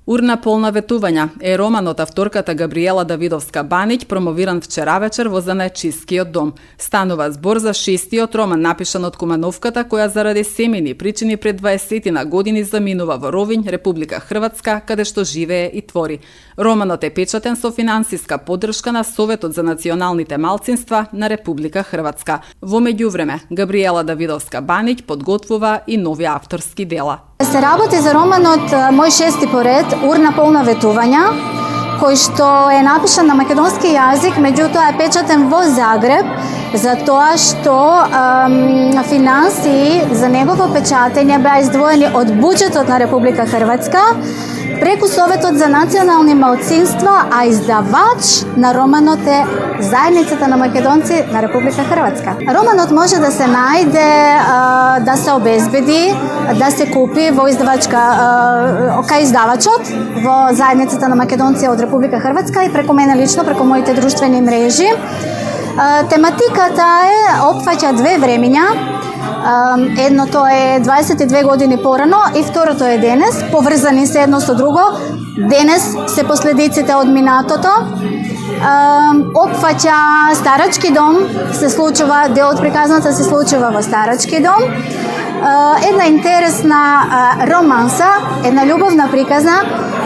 Урна полна ветувања е роман од авторката Габриела Давидовска-Баниќ, промовиран вчера вечер во Занаетчискиот дом. Станува збор за шестиот роман напишан од Кумановката, која заради семени причини пред 20 години заминува во Ровињ, Република Хрватска, каде што живее и твори. Романот е печатен со финансиска поддршка на Советот за националните малцинства на Република Хрватска. Во меѓувреме, Габриела Давидовска-Баниќ подготвува и нови авторски дела. Се работи за романот мој шести поред, Урна полна ветувања, кој што е напишан на македонски јазик, меѓутоа е печатен во Загреб, затоа што финансии за негово печатење беа издвоени од буџетот на Република Хрватска преку Советот за национални малцинства, а издавач на романот е Заедницата на македонци на Република Хрватска. Романот може да се најде, да се обезбеди, да се купи во издавачка кај издавачот во Заедницата на македонци од Република Хрватска и преку мене лично, преку моите друштвени мрежи. Тематиката опфаќа две времиња. Едното е 22 години порано и второто е денес, поврзани се едно со друго. Денес се последиците од минатото. Опфаќа Старачки дом, се случува, дел од приказната се случува во Старачки дом. Една интересна романса, една љубовна приказна,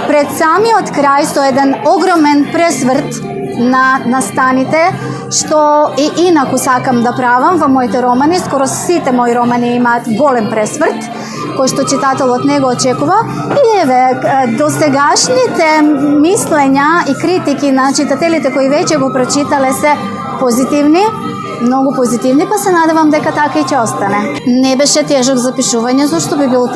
пред самиот крај со еден огромен пресврт на станите, што и инаку сакам да правам во моите романи. Скоро сите мои романи имаат голем пресврт, кој што читателот не го очекува. И еве, досегашните мислења и критики на читателите кои веќе го прочитале се позитивни, многу позитивни, па се надевам дека така и ќе остане. Не беше тежок за пишување, зашто би бил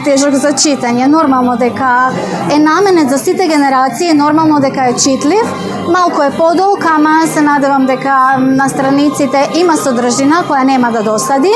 тежок за читање. Нормално дека е наменет за сите генерации, нормално дека е читлив, малку е подолг, ама се надевам дека на страниците има содржина која нема да досади.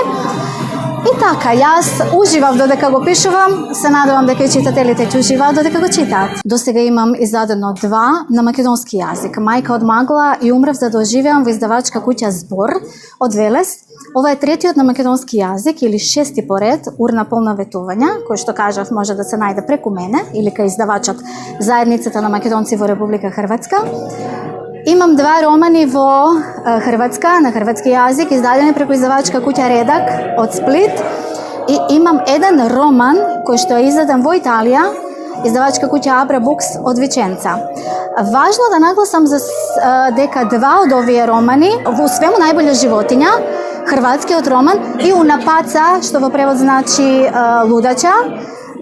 И така, јас уживав додека го пишувам, се надевам дека и читателите ќе уживаат додека го читаат. До сега имам издадено 2 на македонски јазик. Мајка од магла и умрев за да оживеам во издавачка куќа Збор од Велес. Ова е третиот на македонски јазик или шести поред, Урна полна ветувања, кој што кажав може да се најде преку мене или кај издавачот Заедницата на македонци во Република Хрватска. Имам 2 романи во Хрватска, на хрватски јазик, издадени преку издавачка куќа Редак од Сплит. И имам еден роман кој што е издаден во Италија, издавачка куќа Абра Букс од Виченца. Важно да нагласам дека 2 од овие романи, во свему најболја животиња, хрватскиот роман, и Унапаца, што во превод значи лудача,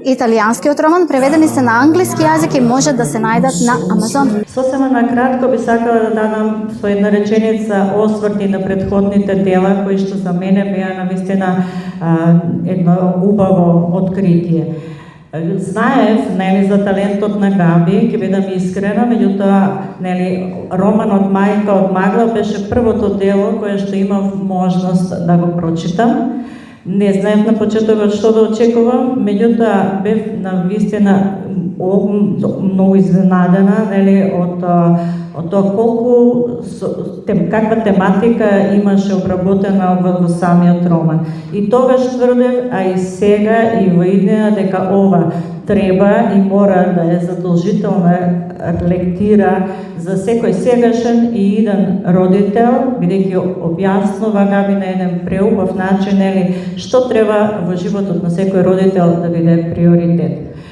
италијанскиот роман, преведени се на англиски јазик и може да се најдат на Амазон. Сосема накратко би сакала да дадам со една реченица осврти на претходните дела, кои што за мене беа навистина едно убаво откритие. Знаев, нели, за талентот на Габи, ќе бидам искрена, меѓутоа, нели, романот Мајка од магла беше првото дело кое што имав можност да го прочитам. Не знаев на почетокот што да очекувам, меѓутоа бев навистина многу изненадена, нели, од тоа колку каква тематика имаше обработена во самиот роман. И тогаш тврдев, а и сега и во иднина, дека ова треба и мора да е задолжителна лектира за секој сегашен и иден родител, бидејќи објаснува Габи на еден преубав начин, нели, што треба во животот на секој родител да биде приоритет.